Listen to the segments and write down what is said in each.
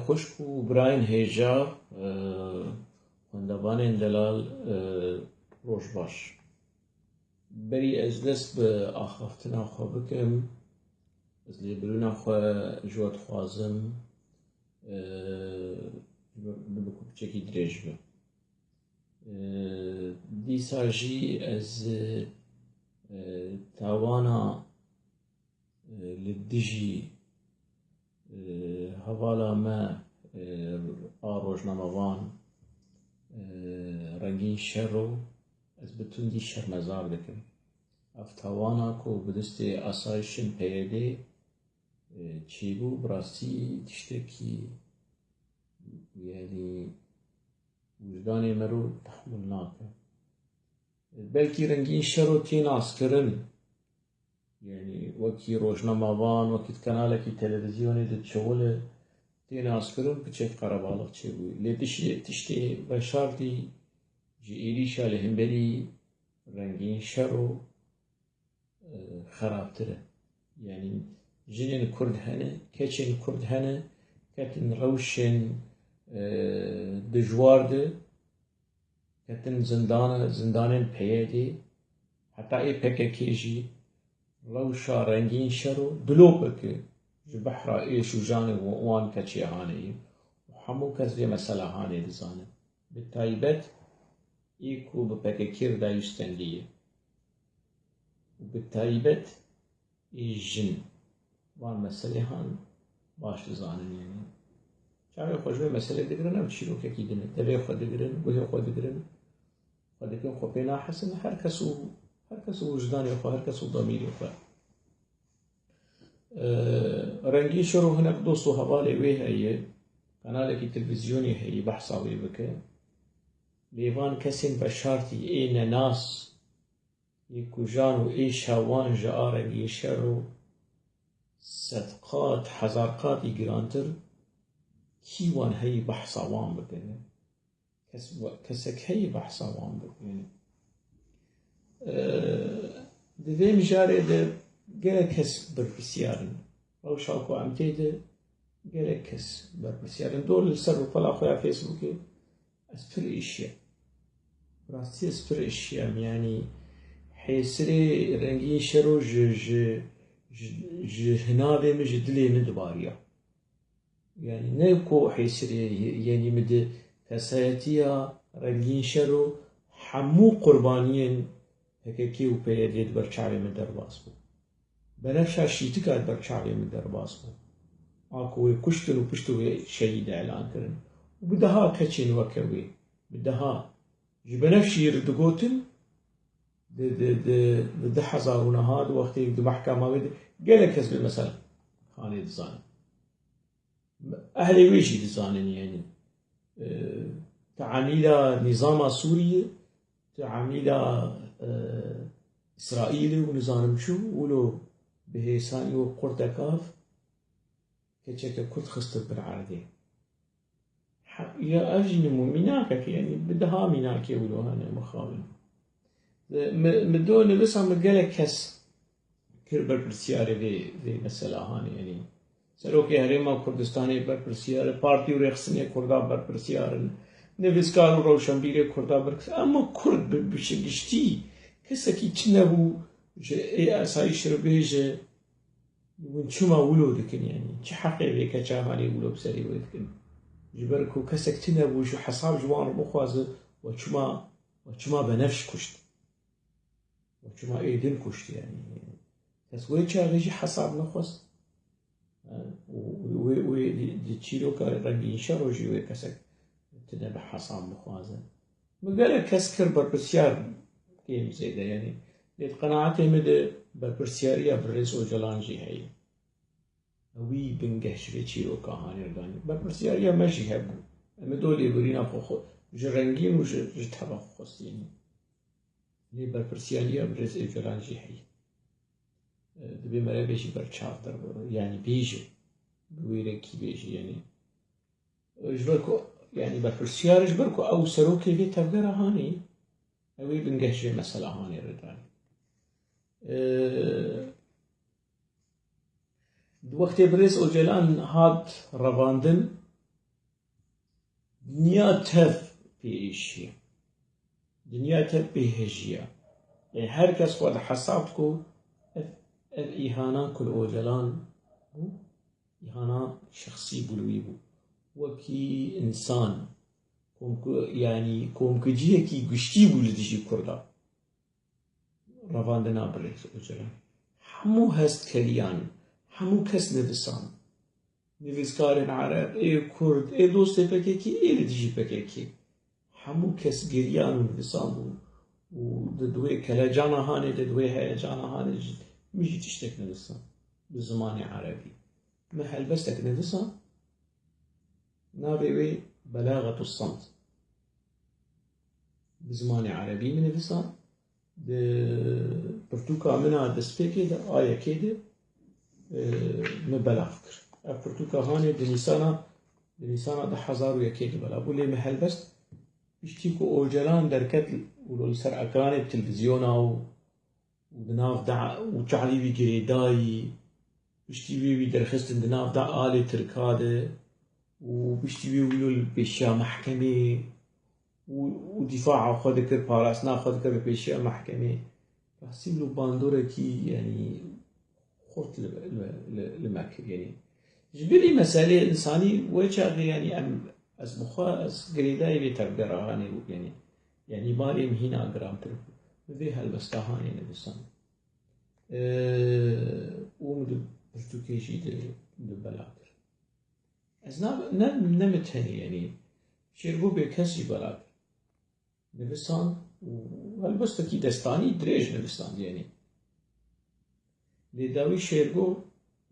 خوشک و براین هێژا خوێندەوانên دەلال ڕۆژ باش. بەری ئەس دەست بە ئاخافتنا خۆ بکەم، ez lêbirîna xwe ji we dixwazim bi kopçekî dirêj be. Dîsa jî ez tawana li dijî hevala me a rojnamevan rengîn şer û ez bi tundî şermezar dikim. Ev tawana ku bi destê asayişên PYD çêbû bi rastî tiştekî yani wijdanê me ro tehmûl nake. Belkî rengîn şer û tê naskirin, yani wekî rojnamevan, wekî kanalekî televîzyonê diçewile tê naskirin piçek qerebaliq çêbûyê. Lê tiştê veşartî ji êrîşa li hemberî rengîn şer û xerabtir e. Yani jinên Kurd hene, keçên Kurd hene, ketin rewşên dijwar de, ketin zindanên PYD, heta ê PKK jî rewşa rengîn şer û dilopeke ji behra êş û janê wan keçê haneyê. Hemû kes vê mesela hanê dizane. Bi taybet ê ku bi PKK re dayîstendiye. Bi taybet ê jin van meselê han baş dizanin yani. Çavê xwe ji vê meselê digirin, ev çîrokekî din e. Devê xwe digirin, guhê xwe digirin, xwe dikin xwe pê nahesin, her kes û wijdanê xwe, her kes û damîrê xwe. Rengîn şer û hinek dost û hevalê wê heye, kanalekî televîzyonê heye behsa wê bike. Lê van kesên veşartî ê nenas, ê ku jan û êşa wan ji a rengîn şer û sed qat, hezar qatî girantir, kî wan heyî behsa wan bikin? Kesek heyî behsa wan bikin? Di vê mijarê de gelek kes berpirsiyar in. Rewşa ku em tê de gelek kes berpirsiyar in. Dor li ser rûpela xwe ya Facebookê ez pir êşiyam. Rastî ez pir êşiyam. Yani hêsirê rengîn şer û ji hinavê min ji dilê min dibariya. Yani ne ku hêsirê yani min di kesayetiya rengîn şer û hemû qurbaniyên PKK û PYD di ber çavê min derbas bû. Benefşa şîtika di ber çavê min derbas bû. A ku wê kuştin û piştî wê şehîd elan kirin. Bi daha keçên weke wê, bi daha ji Benefşî re digotin di 2009 di wextê di mehkema wê de gelek kes bi mesela hanê dizanin. Ehlê wê jî dizanin yani. Teamîla nîzama Sûriyê, teamîla İsraîlê û nizanim çû wilo bi hêsanî û Kurdekav keçeke Kurd xistin bin erdê. Ya ev jî mînakek yani bi daha mînakê wilo hene mixabin. Min do nivîsa min gelek kes kir berpirsiyarê vê mesela hanê yani. Serokê Herêma Kurdistanê berpirsiyar e, Partî û Rêxistinê Kurda berpirsiyar in, nivîskar û rewşenbîrê Kurda berpirsiyar in. Ama Kurd bi giştî kesekî çi nebû ji ê asayîş re bêje hûn çima wilo dikin yani. Çi heqê vê keça hanê wilo bi serê wê dikin? Ji ber ku kesek çi nebû ji hesab ji wan re bixwaze we çima Benefş kuşt. We çima Êdin kuşt yani. Kes wê çavê jî hesab nexwest. Wê di çîroka rengîn şer û jî wê kesek tune bi hesab bixwaze. Min gelek kes kir berpirsiyar kêm zêde yani. Lê di qenaetê me de berpirsiyariya Birêz Ocalan jî heye. Wî bingeh ji vê çîroka hanê re danî. Berpirsiyariya me jî hebû. Em ê do lêbirîna xwe ji rengîn û ji teva xwe xwestînin. Lê berpirsiyariya Birêz Ocalan jî heye. Divê me re bêjî berçav derbe yani bêje bi wêrekî bêje yani. Ji ber ku yani berpirsiyar ji ber ku ew serokê vê tevgera hanê ew ê bingeh ji vê mesela hanê re danî. Di wextê Birêz Ocalan hat revandin دنیا تف پیشیه دنیا تف پیهجیه يعني هر کس خود حساب کو إهانة كل أوجلان إهانة شخصي بلوي بو وكي إنسان يعني كوم كجيه كي قشتي بولدشي كردا رواندنا بريك أوجلان همو هست كليان همو كس نفسان نفسكارن عرب كرد دوست بكيكي لدشي بكيكي همو كس جريان ونفسان بو ودوي كلا جانا هاني دوي هي جانا هاني مش تشتك نفسان بالزمان عربي محل بس تك نفسان نابي بلاغة الصمت بزمان عربي من نفسان برتوكا منها دسبيكي ده آية كده مبلا فكر برتوكا هاني دنيسانا ده 1001 بلا بولي محل بس بيشتيكو أوجلان دركت ولو سر أكران التلفزيون ودناف دع وشعلي بجريداي بيشتي بي درخست دناف دع آلة تركاده وبيشتي بي ولو بيشيا محكمة ودفاع خود كر باراسنا خود كر بيشيا محكمة بحسب له باندورة كي يعني خورت لمكر يعني جبري مسألة إنساني وجه يعني أم از مخا از گریدای به تبدرهانی يعني مالي مهينا أقرام تربو ذي هالبستاهاني نبسان ومد برتوكيشي دو بلاكر از نمتهني يعني شيربو بكسي بلاكر نبسان وهالبستا كي دستاني دريج نبسان يعني لداوي شيربو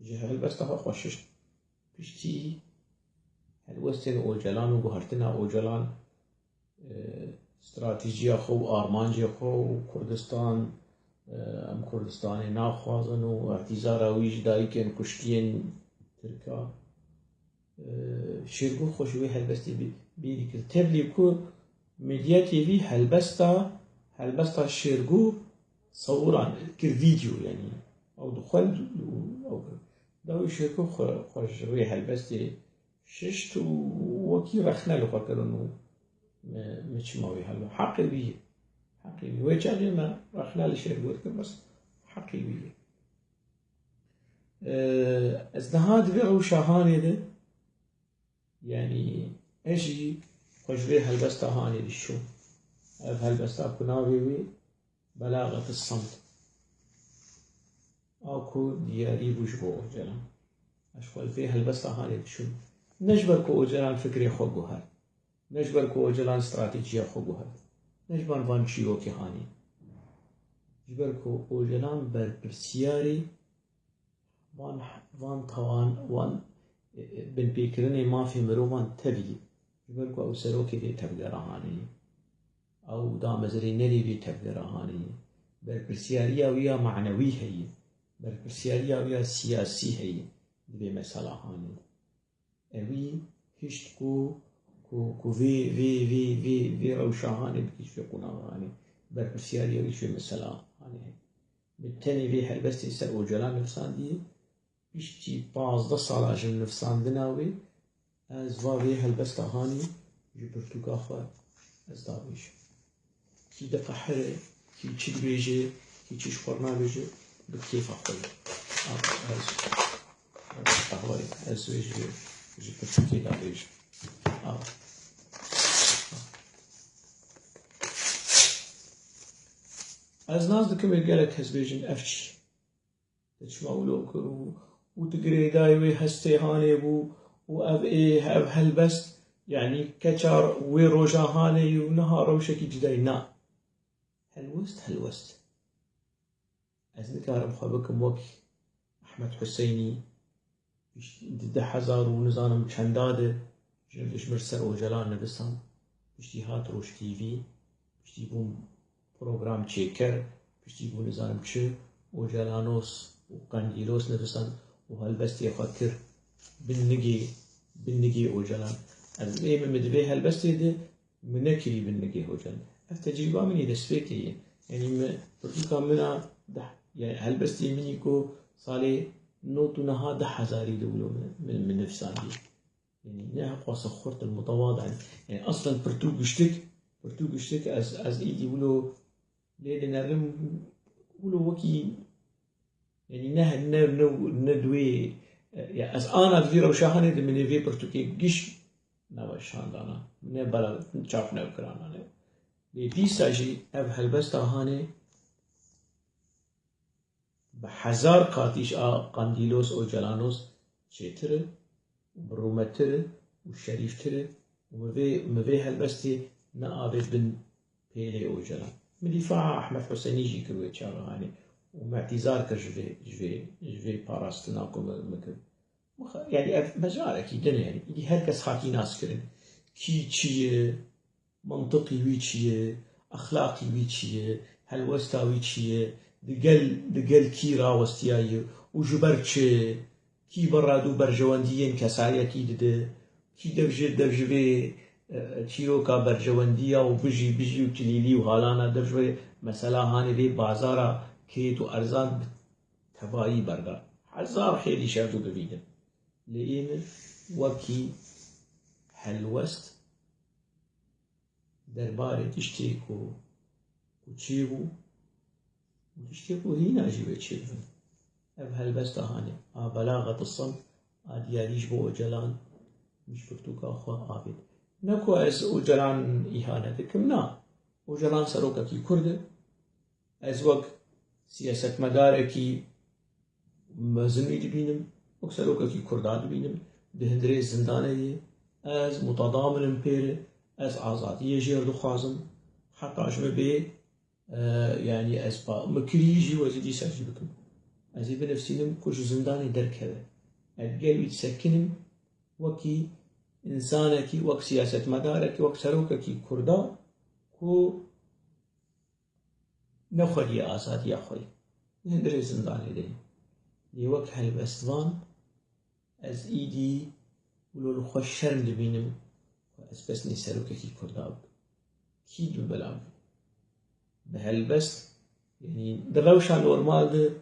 جه هالبستا خوشش بشتي الوستن أوجلان وبهرتنا أوجلان استراتيجية خو أرمانجي خو كردستان أم كردستان ناخوازن واعتزار ويج دايكن كشتين تركا شيرجو خوشوي هلبستي بيديك تبلي كو ميديا تي في هلبستا شيرجو صوران كر فيديو يعني أو دخل أو داوي شيرجو خوشوي هلبستي ششت وكي رخنا له فكرنو مش ماوي هلا حقيقي وجهي ما رخنا لشيء قلت بس حقيقي ازدهاد بيعو شاهاني ده يعني اجي خجري هالبستا هاني للشو هالبستا كناوي بلاغة الصمت اكو دياري بوجبو جلا اشغل فيها هالبستا هاني للشو نجبر كو أوجلان فكري خوغو هر نجبر كو أوجلان استراتيجية خوغو هر نجبر وان شيرو كي هاني نجبر كو أوجلان بر برسياري وان طوان وان بن بيكرني ما في مروان تبي نجبر كو أو سروكي دي تبقى رهاني أو دامزري نلي بي تبقى رهاني بر برسيارية ويا معنوي هي بر برسيارية ويا سياسي هي دي مسألة هاني اوی هشت کو وی روشاهانه بکیش في قناغانه برپرسیاری اوی شوی مثلا هانه بالتالي في هالبستي سر وجلان نفسان دي بيشتي 15 سال عشان نفسان دناوي از واوي هالبستا هاني جبرتو كافا از داويش كي دقا حره كي تشد بيجي كي تشيش خورنا بيجي بكيف اخوي از قهوي از ويجي je peux cliquer là déjà. از ناز دكم يقالك هزبيجن أفشي تشمعوا لوكر وتقري دايوي هستيهاني بو وأب إيه أب هالبست يعني كتشار ويروجا هاني ونهار وشكي جداينا هلوست از نكارم خوابكم وكي أحمد حسيني ده حزار ونزانم چنداده جلش مرسر اوجلان نبستان پشتی هات روش تیوی پشتی بوم پروگرام چیکر پشتی بوم نزانم چه اوجلانوس و قندیلوس نبستان و هالبستی خاطر بالنگی اوجلان از ایم مدبه هالبستی ده منکری بالنگی اوجلان افتجربه منی دسفیکی يعني برتوكا منا ده يعني هالبستي مني كو صالي نوتو نها 10,000 دولو من نفسان دي يعني نه قاس خورت المتواضع يعني أصلا برتو قشتك از إيدي ولو ليه نرم ولو وكي يعني نه ندوي يعني از أنا في روشاهنة من في برتوكي قش نوشان دانا نه بلا چاپ نه کرانا نه لدي ساجي أب هلبستا هاني بحزار قاتيش قانديلوس أو جلانوس شيتر وبرومتر وشريفتر ومفي هلبستي نقابل بن بيلي أو جلان من دفاع أحمد حسيني جي كروي تشارو هاني ومعتذار كجفي باراستناكو مكر يعني مجالك يدن يعني دي هركس خاكي ناس كرن كي تشي منطقي ويتشي أخلاقي ويتشي هلوستا ويتشي دقل كي راوستياي وجبرتشي كي برادو برجوانديين كسايا كي دده كي درجة تشيروكا برجواندية وبجي وتليلي وهالانا درجة مثلا هاني في بازارا كيتو أرزان تبايي برغا حزار حيلي شاردو ببيدن لئين وكي هلوست درباره تشتيكو وتشيبو وتشتيكو هنا جيبه تشيبو أب هلبستا هاني بلاغة الصمت دياليش بو جلان مش برتوكا أخوة عابد نكو از وجلان إهانة كمنا وجلان سروكا كي كرد از وقت سياسة مداركي مزنوي دبينم وك سروكا كي كردان دبينم دهندري زنداني از متضامن بير از آزادية جير دخوازم حتى عشم بي يعني از با مكريجي وزيدي ساجي بكم ازي بنفسينم كوش زنداني دركبه القلب يتسكنم وكي إنسانكي وك سياسة مداركي وك سروككي كردا كو نخلي آزاد يا خوي نهندري زنداني دي دي وك هلبستوان از إيدي ولو خوش شرم دبينم از بس ني سروككي كردا كي دو بلام بهلبست يعني دروشا نورمال ده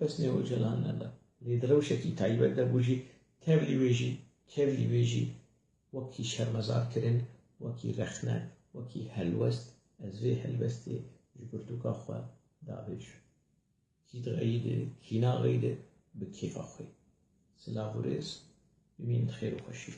بس نيو جلان ندا لي دروشا كي تايبت ده بوجي تبلي ويجي وكي شرمزار كرن وكي رخنة وكي هلوست از في هلوستي جبرتوكا خوا دابش كي تغيده كي ناغيده بكيف أخوي سلافوريز بمين خير وخشيك